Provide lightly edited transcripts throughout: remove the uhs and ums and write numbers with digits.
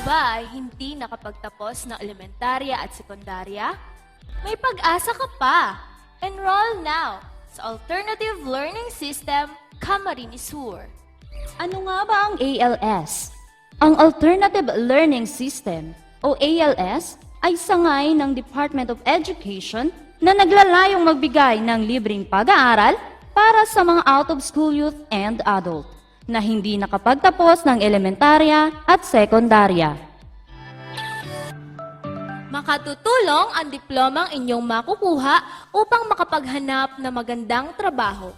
ba ay hindi nakapagtapos ng elementarya at sekundarya? May pag-asa ka pa! Enroll now sa Alternative Learning System, Camarines Sur. Ano nga ba ang ALS? Ang Alternative Learning System o ALS ay sangay ng Department of Education na naglalayong magbigay ng libreng pag-aaral para sa mga out-of-school youth and adult na hindi nakapagtapos ng elementarya at sekundarya. Makatutulong ang diplomang inyong makukuha upang makapaghanap ng magandang trabaho.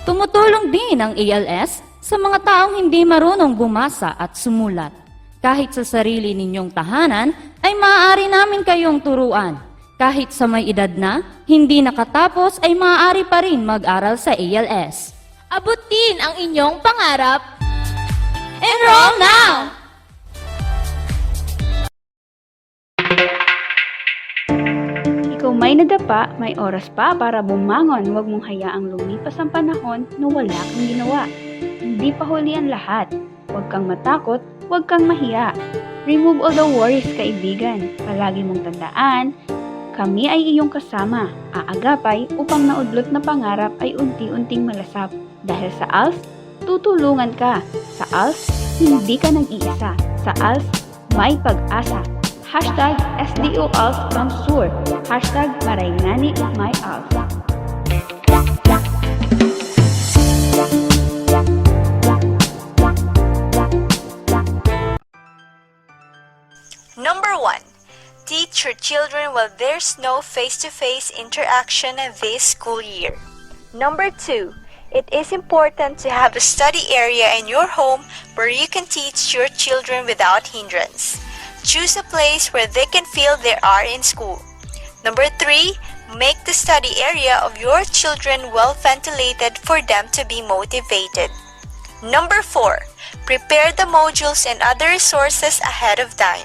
Tumutulong din ang ALS sa mga taong hindi marunong bumasa at sumulat. Kahit sa sarili ninyong tahanan, ay maaari namin kayong turuan. Kahit sa may edad na, hindi nakatapos ay maaari pa rin mag-aral sa ALS. Abutin ang inyong pangarap. Enroll now! Ikaw may nadapa, may oras pa para bumangon. Huwag mong hayaang lumipas ang panahon na wala kang ginawa. Hindi pa huli ang lahat. Huwag kang matakot, huwag kang mahiya. Remove all the worries, kaibigan. Palagi mong tandaan, kami ay iyong kasama. Aagapay upang naudlot na pangarap ay unti-unting malasap. Dahil sa ALS, tutulungan ka. Sa ALS, hindi ka nag-iisa. Sa ALS, may pag-asa. Hashtag SDOALS-CAMSUR. Hashtag Maraynani My ALS. Number 1. Teach your children while there's no face-to-face interaction this school year. Number 2. It is important to have a study area in your home where you can teach your children without hindrance. Choose a place where they can feel they are in school. Number 3. Make the study area of your children well ventilated for them to be motivated. Number 4. Prepare the modules and other resources ahead of time.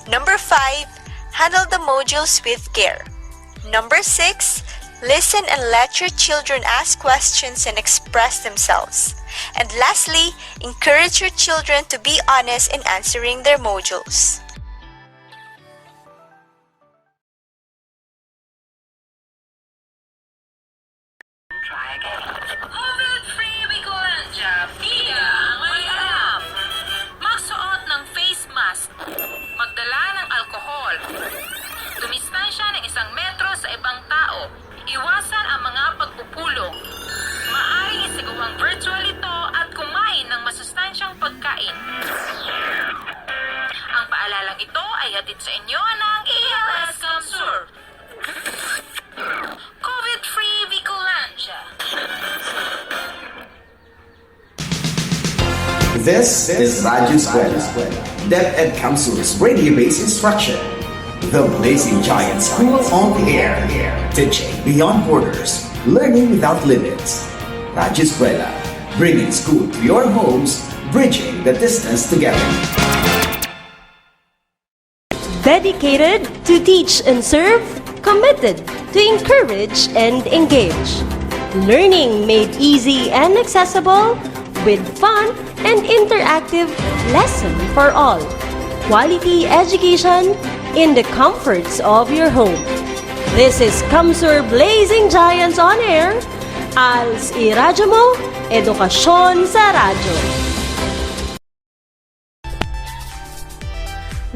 Number 5. Handle the modules with care. Number 6. Listen and let your children ask questions and express themselves. And lastly, encourage your children to be honest in answering their modules. COVID-free Bicolandia, Pia ang may alam. Magsuot ng face mask. Magdala ng alkohol. Dumistansya ng 1 metro sa ibang tao. Iwasan ang mga pagpupulong. Maaaring isagawang virtual ito at kumain ng masustansyang pagkain. Ang paalalang ito ay hatid sa inyo ng ALS CAMSUR. COVID-free Bicolandia. This is Radio-Based DepEd Council's radio-based instruction. The Blazing Giant School on the Air. Teaching beyond borders. Learning without limits. Radio-Based, bringing school to your homes, bridging the distance together. Dedicated to teach and serve, committed to encourage and engage. Learning made easy and accessible with fun and interactive lesson for all. Quality education in the comforts of your home. This is CAMSUR Blazing Giants on Air. ALS iradyo mo, edukasyon sa radyo.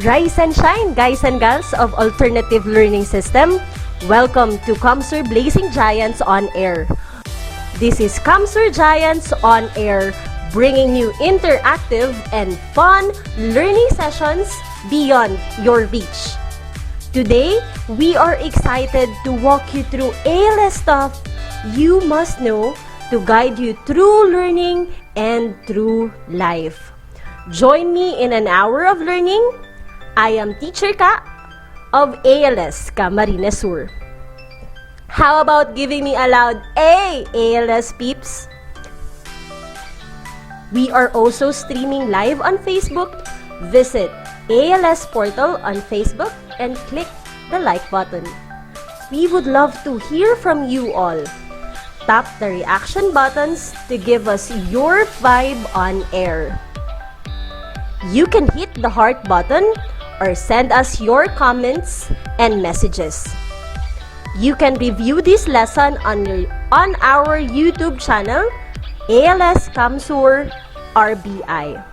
Rise and shine, guys and gals of Alternative Learning System. Welcome to CAMSUR Blazing Giants on Air. This is CAMSUR Giants on Air, bringing you interactive and fun learning sessions beyond your reach. Today, we are excited to walk you through ALS stuff you must know to guide you through learning and through life. Join me in an hour of learning. I am Teacher Ka of ALS Camarines Sur. How about giving me a loud A, ALS peeps? We are also streaming live on Facebook. Visit ALS portal on Facebook and click the like button. We would love to hear from you all. Tap the reaction buttons to give us your vibe on air. You can hit the heart button or send us your comments and messages. You can review this lesson on our YouTube channel, ALS Kamsur RBI.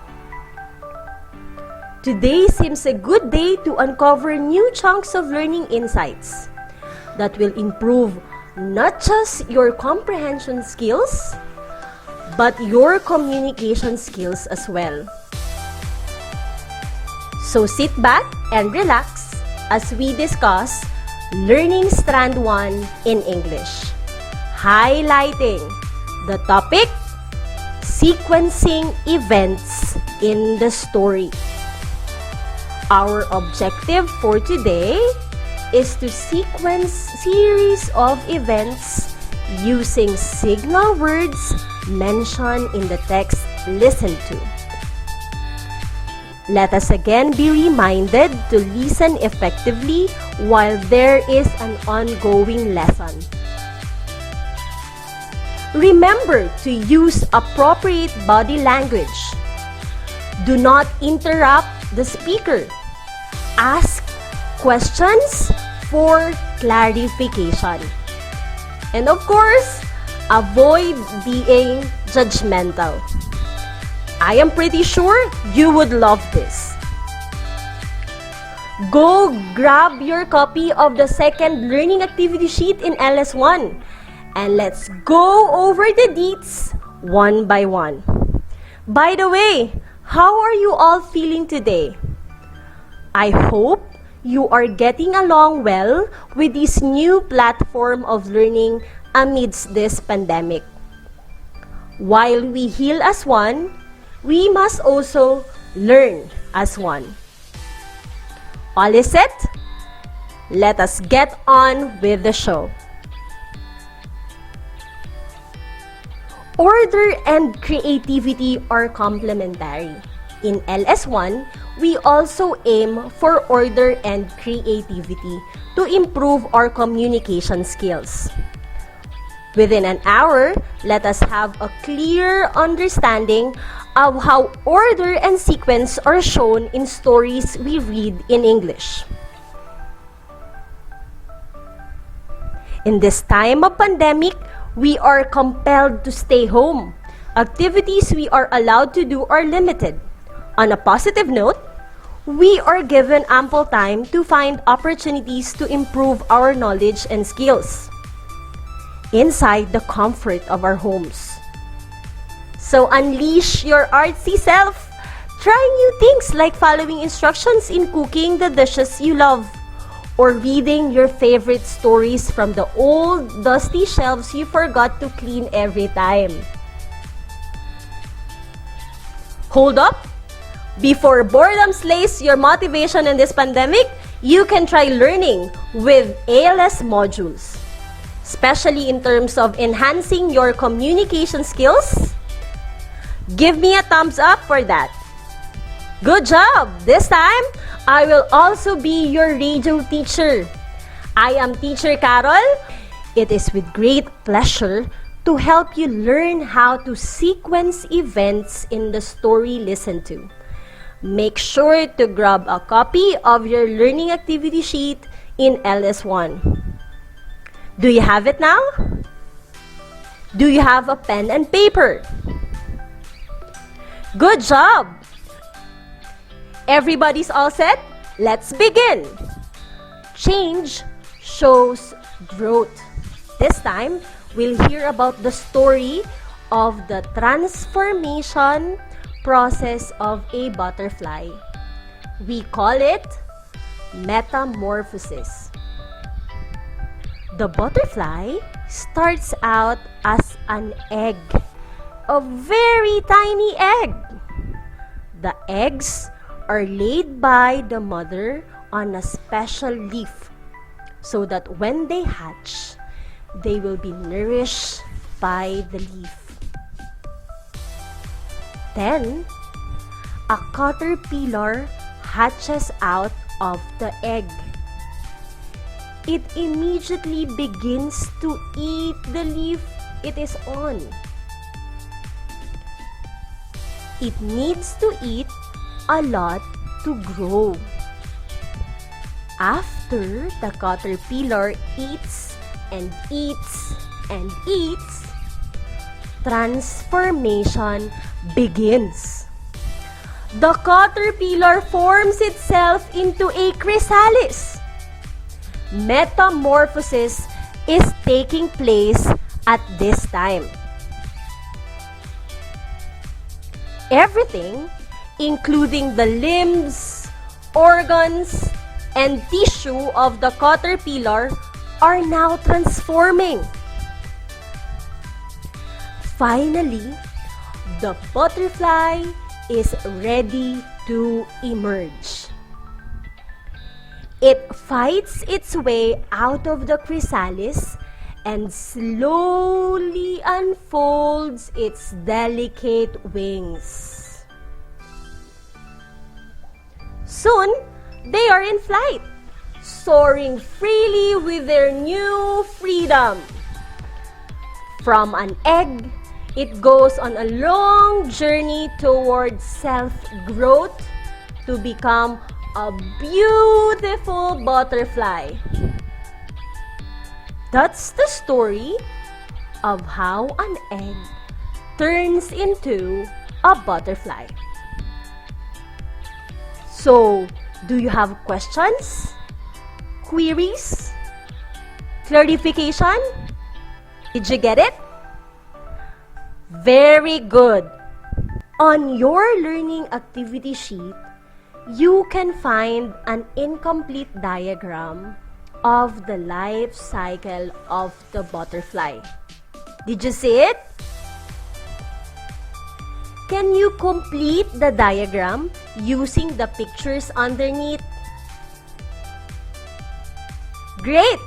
Today seems a good day to uncover new chunks of learning insights that will improve not just your comprehension skills, but your communication skills as well. So sit back and relax as we discuss Learning Strand 1 in English, highlighting the topic, sequencing events in the story. Our objective for today is to sequence series of events using signal words mentioned in the text listened to. Let us again be reminded to listen effectively while there is an ongoing lesson. Remember to use appropriate body language. Do not interrupt the speaker. Ask questions for clarification. And of course, avoid being judgmental. I am pretty sure you would love this. Go grab your copy of the second learning activity sheet in LS1 and let's go over the deets one by one. By the way, how are you all feeling today? I hope you are getting along well with this new platform of learning amidst this pandemic. While we heal as one, we must also learn as one. All is set? Let us get on with the show. Order and creativity are complementary. In LS1, we also aim for order and creativity to improve our communication skills. Within an hour, let us have a clear understanding of how order and sequence are shown in stories we read in English. In this time of pandemic, we are compelled to stay home. Activities we are allowed to do are limited. On a positive note, we are given ample time to find opportunities to improve our knowledge and skills inside the comfort of our homes. So unleash your artsy self. Try new things like following instructions in cooking the dishes you love, or reading your favorite stories from the old dusty shelves you forgot to clean every time. Hold up! Before boredom slays your motivation in this pandemic, you can try learning with ALS modules, especially in terms of enhancing your communication skills. Give me a thumbs up for that. Good job! This time, I will also be your radio teacher. I am Teacher Carol. It is with great pleasure to help you learn how to sequence events in the story listened to. Make sure to grab a copy of your learning activity sheet in LS1. Do you have it now? Do you have a pen and paper? Good job! Everybody's all set? Let's begin! Change shows growth. This time, we'll hear about the story of the transformation process of a butterfly. We call it metamorphosis. The butterfly starts out as an egg, a very tiny egg. The eggs are laid by the mother on a special leaf so that when they hatch, they will be nourished by the leaf. Then, a caterpillar hatches out of the egg. It immediately begins to eat the leaf it is on. It needs to eat a lot to grow. After the caterpillar eats and eats and eats, transformation begins. The caterpillar forms itself into a chrysalis. Metamorphosis is taking place at this time. Everything, including the limbs, organs, and tissue of the caterpillar, are now transforming. Finally, the butterfly is ready to emerge. It fights its way out of the chrysalis and slowly unfolds its delicate wings. Soon, they are in flight, soaring freely with their new freedom. From an egg, it goes on a long journey towards self-growth to become a beautiful butterfly. That's the story of how an egg turns into a butterfly. So, do you have questions? Queries? Clarification? Did you get it? Very good. On your learning activity sheet, you can find an incomplete diagram of the life cycle of the butterfly. Did you see it? Can you complete the diagram using the pictures underneath? Great!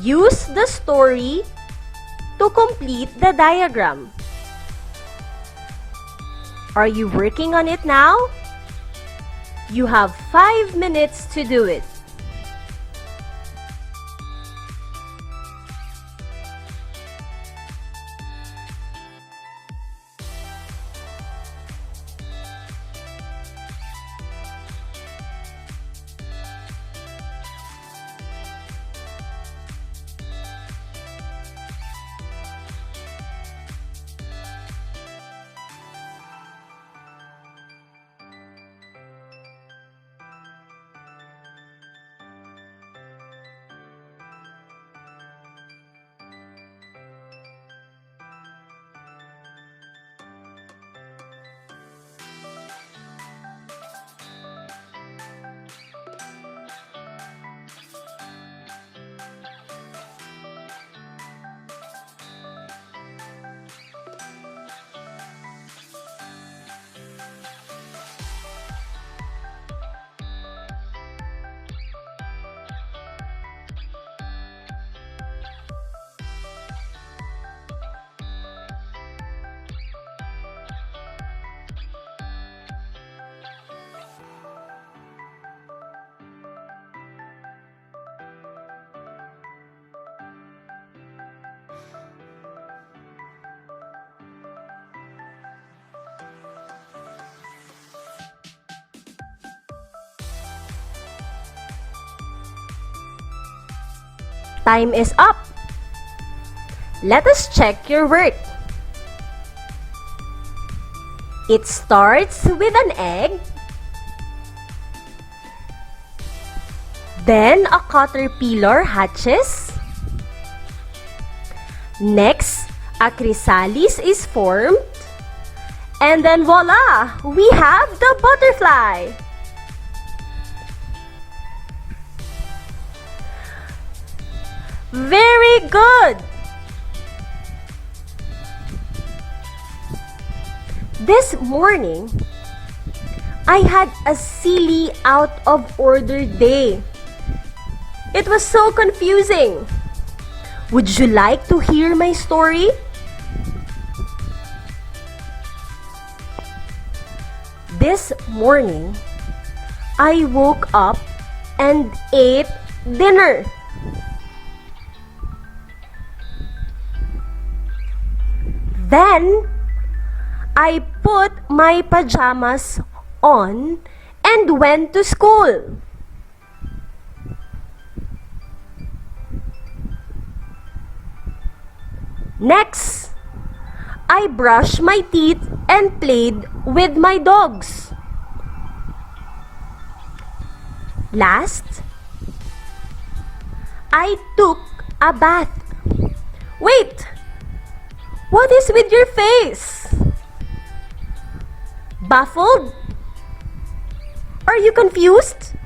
Use the story to complete the diagram. Are you working on it now? You have 5 minutes to do it. Time is up. Let us check your work. It starts with an egg, then a caterpillar hatches. Next, a chrysalis is formed, and then voila, we have the butterfly. Very good! This morning, I had a silly out-of-order day. It was so confusing. Would you like to hear my story? This morning, I woke up and ate dinner. Then, I put my pajamas on, and went to school. Next, I brushed my teeth and played with my dogs. Last, I took a bath. Wait! What is with your face? Baffled? Are you confused?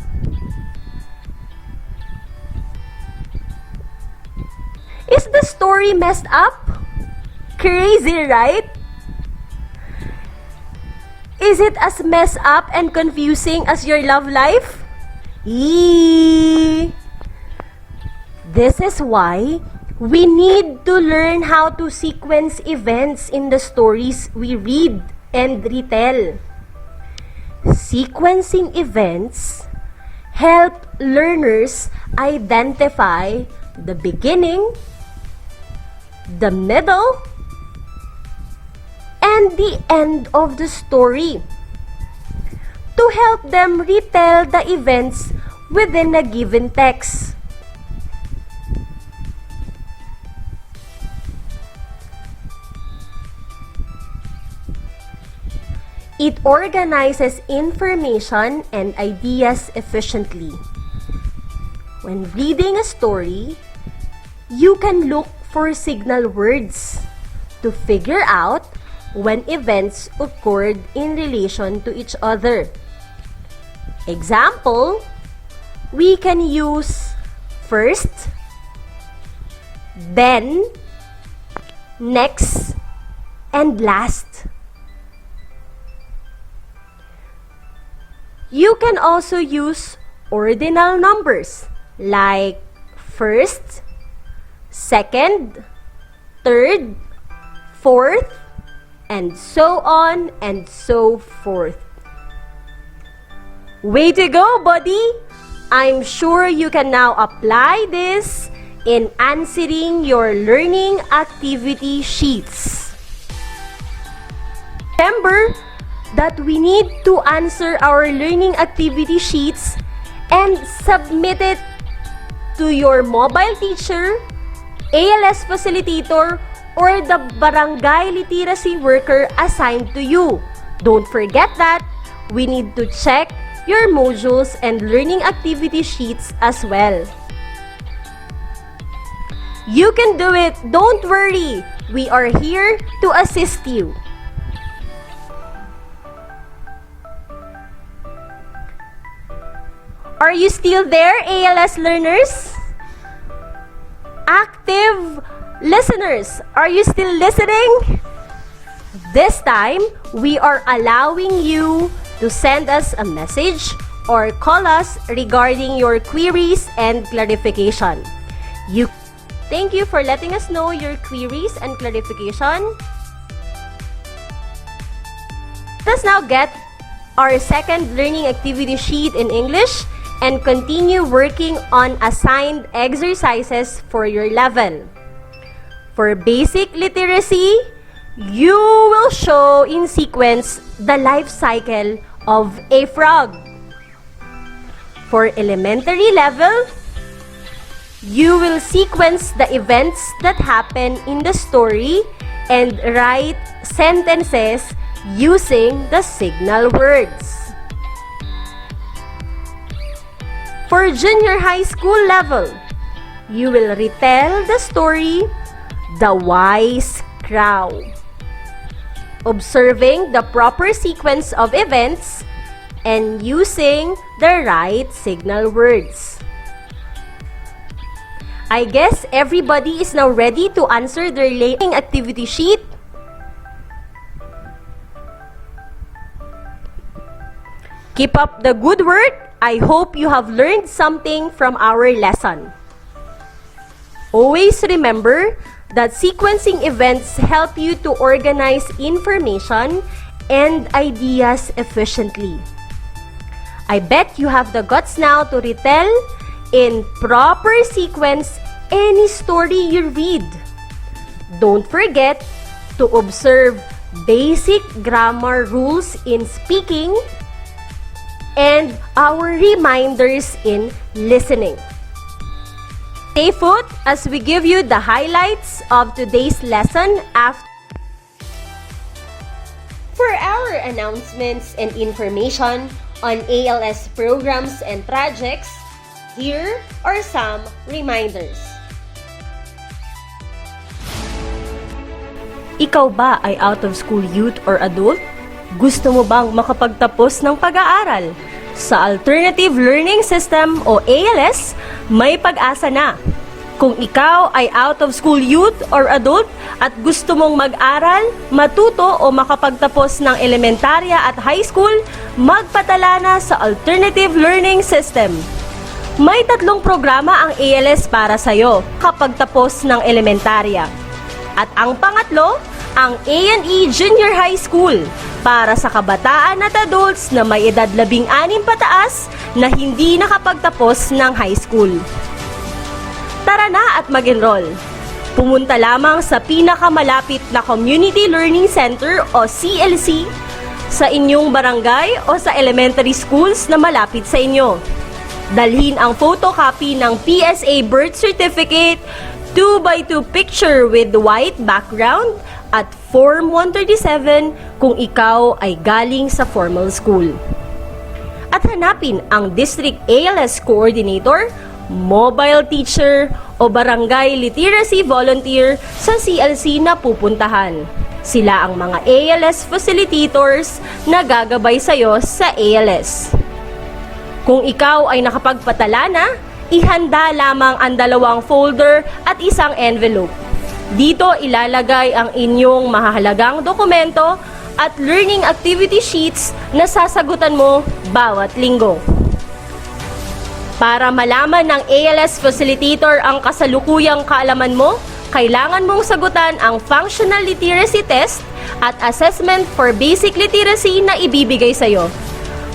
Is the story messed up? Crazy, right? Is it as messed up and confusing as your love life? Eee! This is why we need to learn how to sequence events in the stories we read and retell. Sequencing events help learners identify the beginning, the middle, and the end of the story to help them retell the events within a given text. It organizes information and ideas efficiently. When reading a story, you can look for signal words to figure out when events occurred in relation to each other. Example, we can use first, then, next, and last. You can also use ordinal numbers like first, second, third, fourth, and so on and so forth. Way to go, buddy! I'm sure you can now apply this in answering your learning activity sheets. Remember that we need to answer our learning activity sheets and submit it to your mobile teacher, ALS facilitator, or the barangay literacy worker assigned to you. Don't forget that we need to check your modules and learning activity sheets as well. You can do it, don't worry. We are here to assist you. Are you still there, ALS learners? Active listeners, are you still listening? This time, we are allowing you to send us a message or call us regarding your queries and clarification. Thank you for letting us know your queries and clarification. Let us now get our second learning activity sheet in English and continue working on assigned exercises for your level. For basic literacy, you will show in sequence the life cycle of a frog. For elementary level, you will sequence the events that happen in the story and write sentences using the signal words. For junior high school level, you will retell the story, The Wise Crow, observing the proper sequence of events and using the right signal words. I guess everybody is now ready to answer their learning activity sheet. Keep up the good work. I hope you have learned something from our lesson. Always remember that sequencing events help you to organize information and ideas efficiently. I bet you have the guts now to retell in proper sequence any story you read. Don't forget to observe basic grammar rules in speaking, and our reminders in listening. Stay put as we give you the highlights of today's lesson after. For our announcements and information on ALS programs and projects, here are some reminders. Ikaw ba ay out-of-school youth or adult? Gusto mo bang makapagtapos ng pag-aaral? Sa Alternative Learning System o ALS, may pag-asa na. Kung ikaw ay out-of-school youth or adult at gusto mong mag-aral, matuto o makapagtapos ng elementarya at high school, magpatala na sa Alternative Learning System. May 3 programa ang ALS para sa'yo kapag tapos ng elementarya. At ang pangatlo, ang A&E Junior High School para sa kabataan at adults na may edad 16 pataas na hindi nakapagtapos ng high school. Tara na at mag-enroll. Pumunta lamang sa pinakamalapit na Community Learning Center o CLC sa inyong barangay o sa elementary schools na malapit sa inyo. Dalhin ang photocopy ng PSA birth certificate, 2x2 picture with white background at Form 137 kung ikaw ay galing sa formal school. At hanapin ang District ALS Coordinator, Mobile Teacher o Barangay Literacy Volunteer sa CLC na pupuntahan. Sila ang mga ALS facilitators na gagabay sa'yo sa ALS. Kung ikaw ay nakapagpatala na, ihanda lamang ang 2 folder at isang envelope. Dito ilalagay ang inyong mahahalagang dokumento at learning activity sheets na sasagutan mo bawat linggo. Para malaman ng ALS facilitator ang kasalukuyang kaalaman mo, kailangan mong sagutan ang Functional Literacy Test at Assessment for Basic Literacy na ibibigay sa'yo.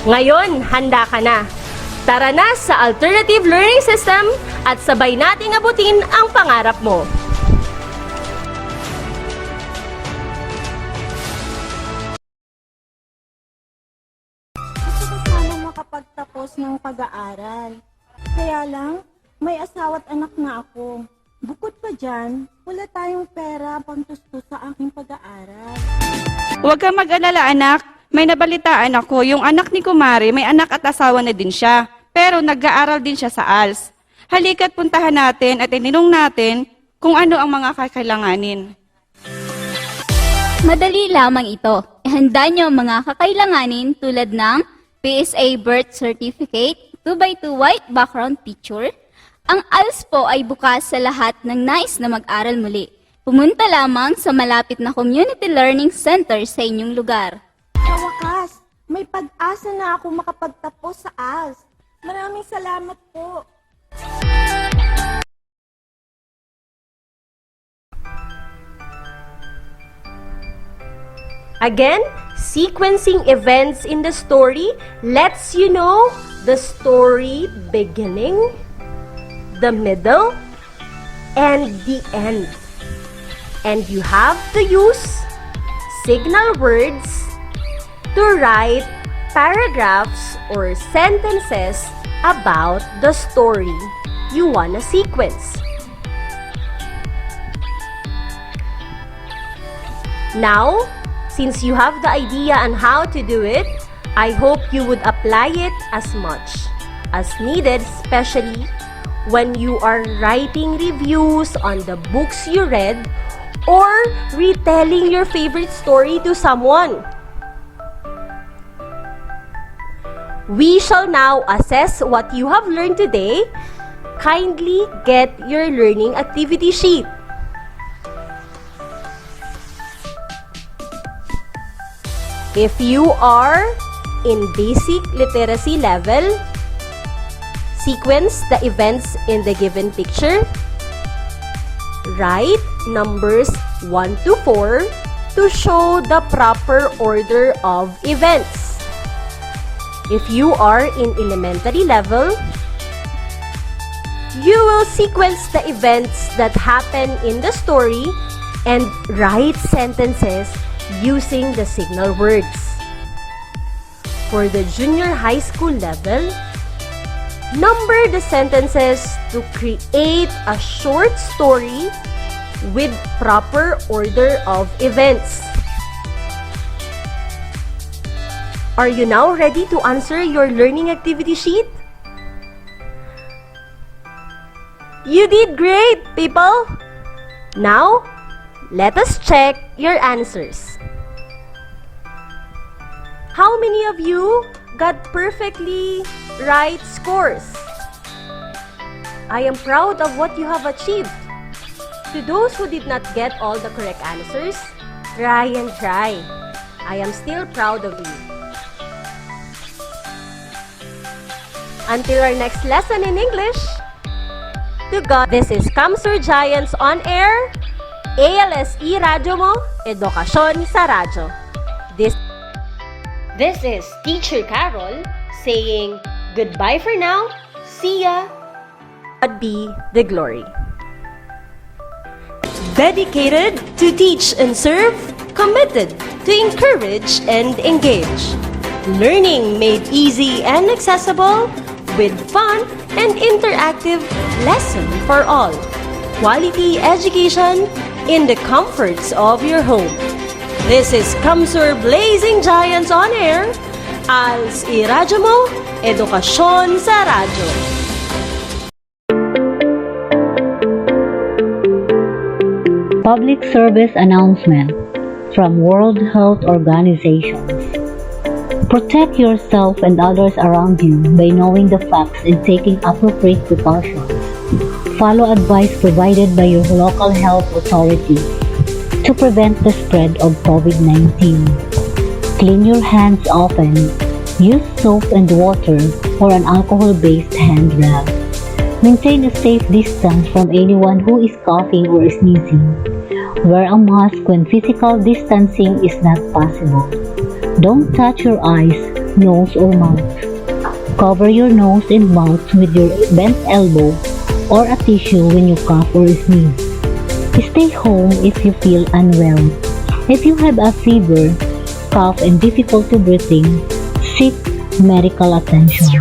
Ngayon, handa ka na. Tara na sa Alternative Learning System at sabay nating abutin ang pangarap mo. Gusto ko sana makapagtapos ng pag-aaral. Kaya lang, may asawa at anak na ako. Bukod pa dyan, wala tayong pera pangtustos sa aking pag-aaral. Huwag kang mag-alala, anak. May nabalitaan ako, yung anak ni Kumari, may anak at asawa na din siya. Pero nag-aaral din siya sa ALS. Halika't puntahan natin at ininong natin kung ano ang mga kakailanganin. Madali lamang ito. Ihanda nyo ang mga kakailanganin tulad ng PSA birth certificate, 2x2 white background picture. Ang ALS po ay bukas sa lahat ng nais na mag-aral muli. Pumunta lamang sa malapit na community learning center sa inyong lugar. Sa wakas, may pag-asa na ako makapagtapos sa ALS. Maraming salamat po. Again, sequencing events in the story lets you know the story beginning, the middle, and the end. And you have to use signal words to write paragraphs or sentences about the story you wanna sequence. Now, since you have the idea on how to do it, I hope you would apply it as much as needed, especially when you are writing reviews on the books you read or retelling your favorite story to someone. We shall now assess what you have learned today. Kindly get your learning activity sheet. If you are in basic literacy level, sequence the events in the given picture. Write numbers 1 to 4 to show the proper order of events. If you are in elementary level, you will sequence the events that happen in the story and write sentences using the signal words. for the junior high school level, number the sentences to create a short story with proper order of events. Are you now ready to answer your learning activity sheet? You did great, people! Now, let us check your answers. How many of you got perfectly right scores? I am proud of what you have achieved. To those who did not get all the correct answers, try and try. I am still proud of you. Until our next lesson in English, to God, this is Kamsur Giants on Air, ALS Radio mo, edukasyon sa radyo. This is Teacher Carol saying goodbye for now. See ya. God be the glory. Dedicated to teach and serve, committed to encourage and engage. Learning made easy and accessible with fun and interactive lesson for all. Quality education in the comforts of your home. This is Kamsur Blazing Giants on Air, als iradyo mo, edukasyon sa radyo. Public service announcement from World Health Organization. Protect yourself and others around you by knowing the facts and taking appropriate precautions. Follow advice provided by your local health authority to prevent the spread of COVID-19. Clean your hands often. Use soap and water or an alcohol-based hand rub. Maintain a safe distance from anyone who is coughing or sneezing. Wear a mask when physical distancing is not possible. Don't touch your eyes, nose, or mouth. Cover your nose and mouth with your bent elbow or a tissue when you cough or sneeze. Stay home if you feel unwell. If you have a fever, cough, and difficulty breathing, seek medical attention.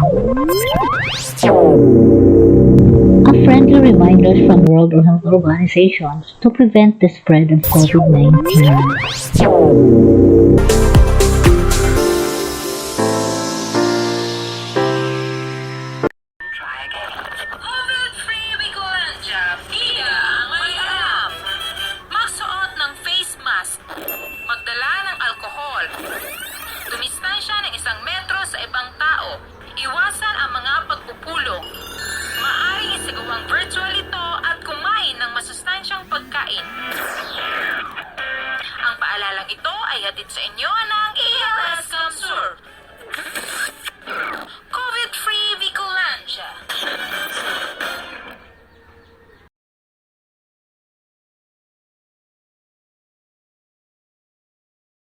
A friendly reminder from World Health Organization to prevent the spread of COVID-19. COVID-free Bicol Job. Iya ang may alam. Magsuot ng face mask. Magdala ng alkohol. Dumistansya ng 1 metro sa ibang tao. Iwasan ang mga pagpupulong. Maaring isigawang virtual ito at kumain ng masustansyang pagkain. Ang paalalang ito ay hatid sa inyo ng ALS Kamsur.